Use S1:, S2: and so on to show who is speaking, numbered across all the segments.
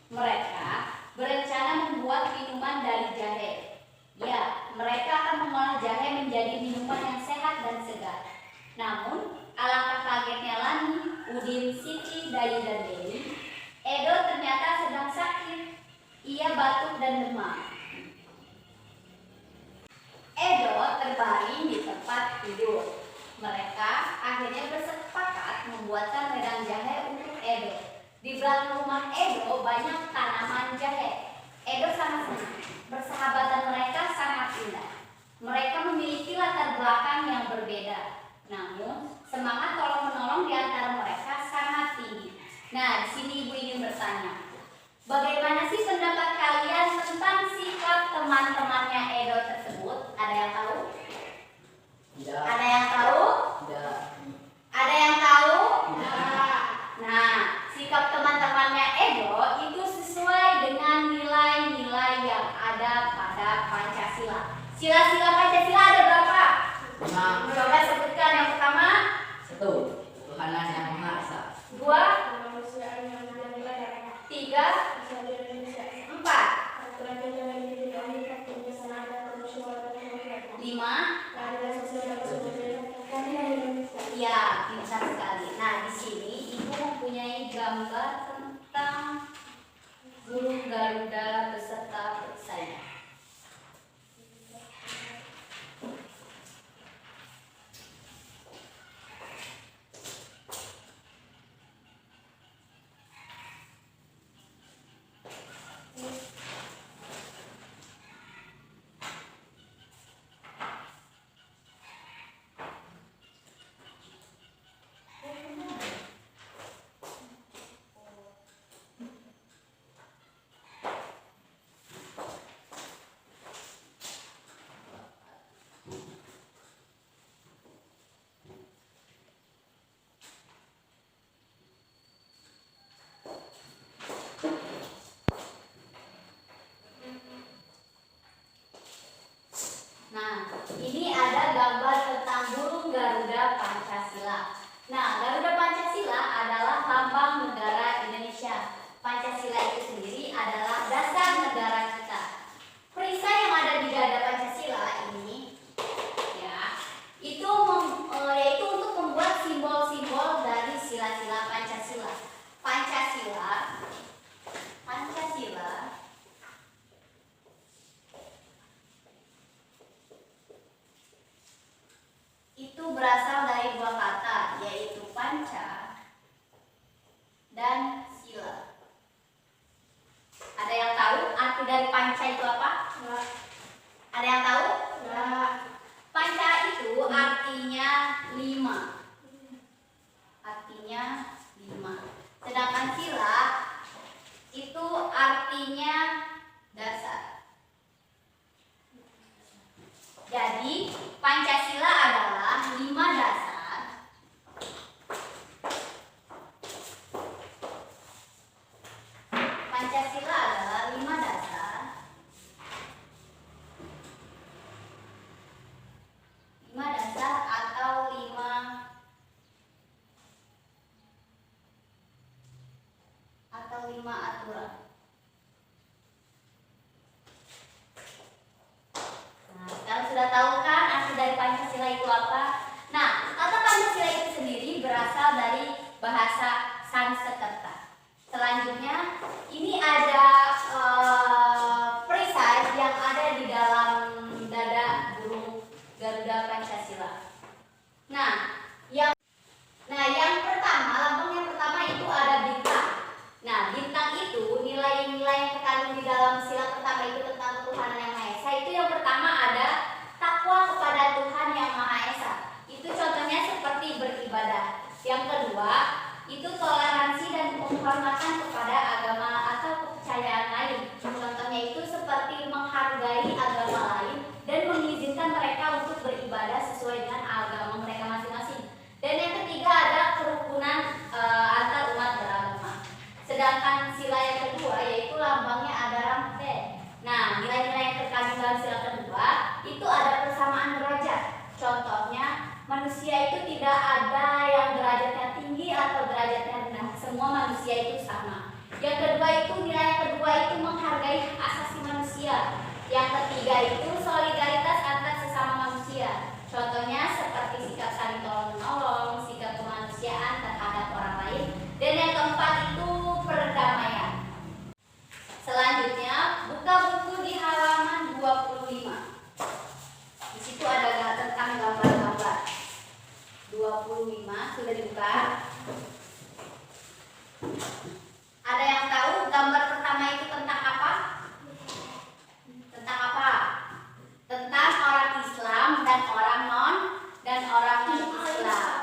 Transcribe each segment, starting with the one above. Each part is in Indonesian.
S1: Mereka berencana membuat minuman dari jahe. Ya, mereka akan mengolah jahe menjadi minuman yang sehat dan segar. Namun, alangkah kagetnya Lani, Udin, Siti, Dayu, dan Dewi. Edo ternyata sedang sakit. Ia batuk dan demam. Edo terbaring di tempat tidur. Mereka akhirnya bersepakat membuatkan wedang jahe untuk Edo. Di belakang rumah Edo banyak tanaman jahe. Edo sangat senang. Persahabatan mereka sangat indah. Mereka memiliki latar belakang yang berbeda. Namun, semangat tolong-menolong di antara mereka sangat tinggi. Nah, di sini ibu ingin bertanya, bagaimana sih pendapat kalian tentang sikap teman-temannya Edo tersebut? Ada yang tahu?
S2: Tidak.
S1: Ada yang tahu?
S2: Tidak.
S1: Ada yang tahu?
S2: Tidak.
S1: Nah, sikap teman-temannya Edo itu sesuai dengan nilai-nilai yang ada pada Pancasila. Sila-sila Pancasila ada berapa?
S2: 5.
S1: Coba sebutkan. Yang pertama.
S2: 1. Ketuhanan yang Maha Esa.
S1: 2. 3. 4. 5. Ya, pintar sekali. Nah, di sini ibu mempunyai gambar tentang burung Garuda beserta perisainya. Nah, ini ada gambar tentang burung Garuda Pancasila. Nah, Garuda Pancasila adalah lambang negara Indonesia. Pancasila itu sendiri adalah dasar negara kita. Perisai yang ada di dada Pancasila ini, ya, itu yaitu untuk membuat simbol-simbol dari sila-sila Pancasila. Pancasila itu berasal dari dua kata, yaitu panca dan sila. Ada yang tahu arti dari panca itu apa?
S3: Enggak.
S1: Ada yang tahu?
S3: Enggak.
S1: Panca itu artinya 5. Artinya 5. Sedangkan sila itu artinya dasar. Jadi, Pancasila adalah 5 dasar. Pancasila adalah 5 dasar. 5 dasar atau 5 aturan. Nah, sekarang sudah tahu kan arti dari Pancasila itu apa? Nah, kata Pancasila itu sendiri berasal dari bahasa Sanskerta. Selanjutnya, ini ada perisai yang ada di dalam dada burung Garuda Pancasila. Nah, yang pertama, lambang yang pertama itu ada bintang. Nah, bintang itu nilai-nilai yang terkandung di dalam sila pertama itu tentang Tuhan yang Maha Esa. Itu yang pertama ada takwa kepada Tuhan yang Maha Esa. Itu contohnya seperti beribadah. Yang kedua, itu toleransi dan penghormatan kepada agama atau kepercayaan lain. Contohnya itu seperti menghargai agama lain dan mengizinkan mereka untuk beribadah sesuai dengan agama mereka masing-masing. Dan yang ketiga ada kerukunan antar umat beragama. Sedangkan sila yang kedua yaitu lambangnya ada rantai. Nah, nilai-nilai yang terkandung dalam sila kedua itu ada persamaan derajat. Contohnya, manusia itu tidak ada yang derajatnya tinggi atau derajatnya rendah. Semua manusia itu sama. Yang kedua itu nilai yang kedua itu menghargai hak asasi manusia. Yang ketiga itu solidaritas antar sesama manusia. Contohnya seperti sikap saling tolong menolong, sikap kemanusiaan terhadap orang lain. Dan yang keempat itu perdamaian. Selanjutnya buka buku di halaman 25. Di situ ada tentang gambar-gambar. 25 sudah dibuka. Ada yang tahu gambar pertama itu tentang apa? Tentang apa? Tentang orang Islam dan orang non-Islam.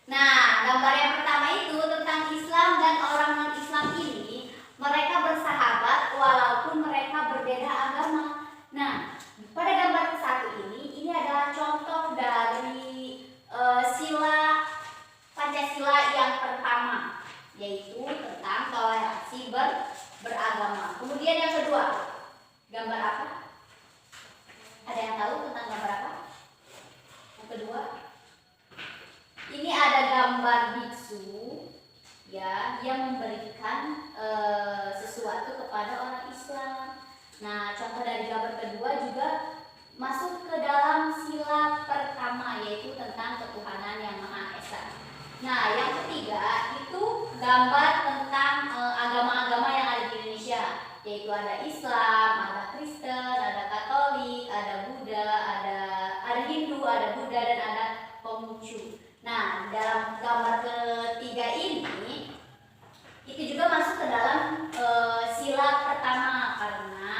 S1: Nah, gambar yang pertama itu tentang Islam dan orang non-Islam ini, mereka bersahabat walaupun mereka berbeda agama. Nah, pada gambar ke satu ini adalah contoh dari sila Pancasila yang pertama, yaitu tentang toleransi beragama. Kemudian yang kedua, gambar apa? Ada yang tahu tentang gambar apa? Yang kedua, ini ada gambar biksu ya yang memberikan sesuatu kepada orang Islam. Nah, contoh dari gambar kedua juga masuk ke dalam sila pertama, yaitu tentang ketuhanan yang Maha Esa. Nah, yang ketiga itu gambar tentang agama-agama yang ada di Indonesia, yaitu ada Islam, ada Kristen, ada Katolik, ada Buddha, ada Hindu, ada Buddha, dan ada Konghucu. Nah, dalam gambar ketiga ini itu juga masuk ke dalam sila pertama, karena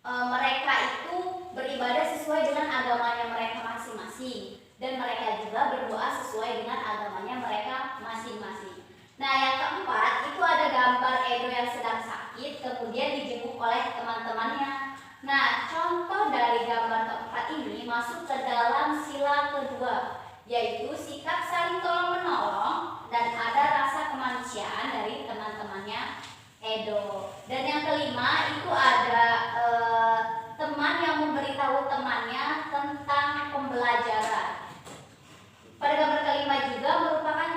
S1: mereka itu beribadah sesuai dengan agamanya mereka masing-masing, dan mereka juga berdoa sesuai dengan agamanya mereka masing-masing. Nah, yang keempat itu ada gambar Edo yang sedang sakit kemudian dijenguk oleh teman-temannya. Nah, contoh dari gambar keempat ini masuk ke dalam sila kedua, yaitu sikap saling tolong-menolong dan ada rasa kemanusiaan dari teman-temannya Edo. Dan yang kelima itu ada teman yang memberitahu temannya tentang pembelajaran. Pada gambar kelima juga merupakan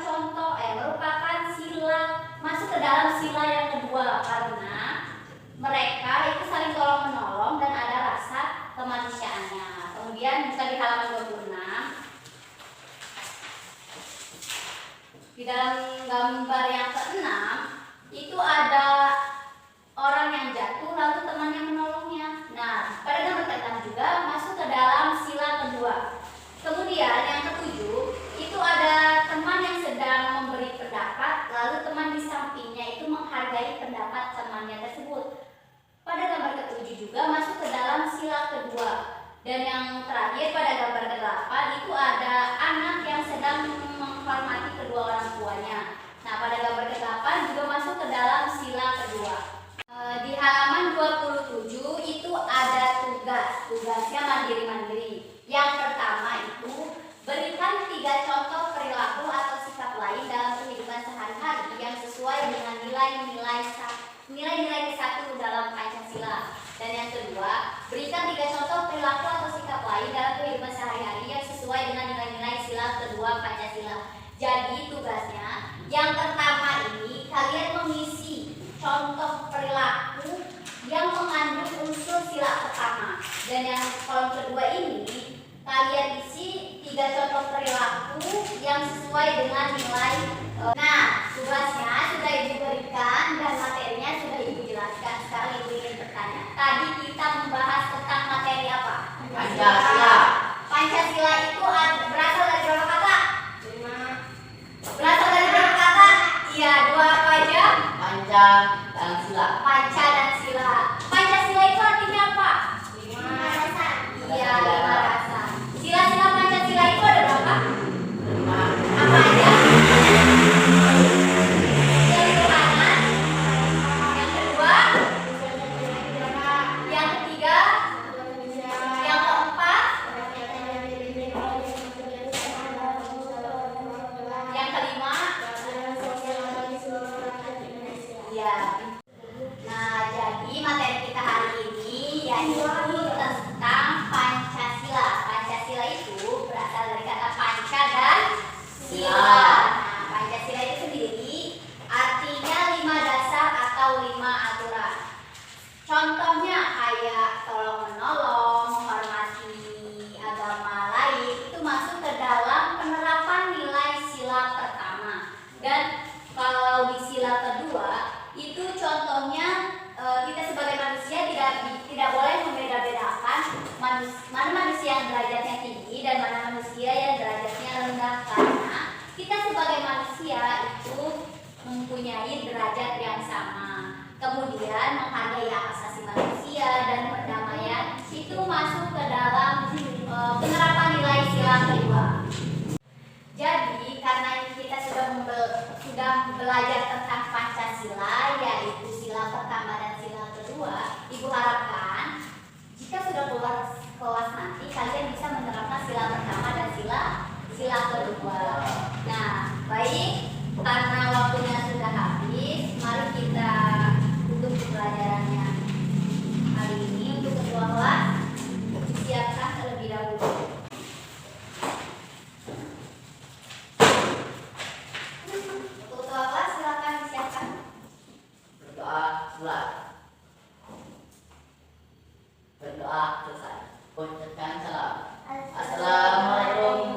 S1: merupakan sila, masuk ke dalam sila yang kedua, karena mereka itu saling tolong menolong dan ada rasa kemanusiaannya. Kemudian bisa di halaman 26. Di dalam gambar yang keenam itu ada orang yang jatuh lalu temannya menolongnya. Nah, pada gambar keenam juga masuk ke dalam sila kedua. Kemudian yang ketujuh itu ada teman yang sedang memberi pendapat lalu teman di sampingnya itu menghargai pendapat temannya tersebut. Pada gambar ketujuh juga masuk ke dalam sila kedua. Dan yang terakhir pada gambar ke-8 itu ada anak yang sedang menghormati kedua orang tuanya. Nah, pada gambar ke-8 juga masuk ke dalam sila kedua. Di halaman 27 itu ada tugasnya mandiri-mandiri. Yang pertama itu berikan 3 contoh perilaku atau sikap lain dalam kehidupan sehari-hari yang sesuai dengan nilai-nilai ke-1 dalam Pancasila. Dan yang kedua, berikan 3 contoh perilaku atau sikap lain dalam kehidupan sehari-hari yang sesuai dengan nilai-nilai sila kedua Pancasila. Jadi tugasnya yang pertama ini kalian mengisi contoh perilaku yang mengandung unsur sila pertama. Dan yang kolom kedua ini kalian isi 3 contoh perilaku yang sesuai dengan nilai. Nah, tugasnya sudah Ibu berikan dan materinya sudah Ibu jelaskan. Sekarang Ibu ingin bertanya. Tadi kita membahas tentang materi apa?
S2: Pancasila.
S1: Pancasila itu berasal dari berapa kata? 5. Berasal dari berapa kata? Iya, 2 apa aja?
S2: Panca dan sila.
S1: Panca dan sila. Pancasila itu artinya apa? 5 rasa. Iya, 5 rasa. Sila-sila Pancasila itu ada berapa?
S2: 5.
S1: Apa aja? Ketuhanan. Yang kedua, yang ketiga, yang keempat, yang kelima. Ya, adalah karena kita sebagai manusia itu mempunyai derajat yang sama. Kemudian menghargai hak asasi manusia dan perdamaian itu masuk ke dalam penerapan nilai sila kedua. Jadi karena kita sudah belajar tentang Pancasila, yaitu sila pertama dan sila kedua, Ibu harapkan jika sudah keluar kelas nanti kalian bisa menerapkan sila pertama dan sila kedua. Nah, baik, karena waktunya sudah habis, mari kita tutup pembelajarannya hari ini. Untuk kedua kelas disiapkan terlebih dahulu. Untuk kedua kelas silakan disiapkan.
S2: Berdoa mulai. Berdoa selesai. Ucapkan salam. Assalamualaikum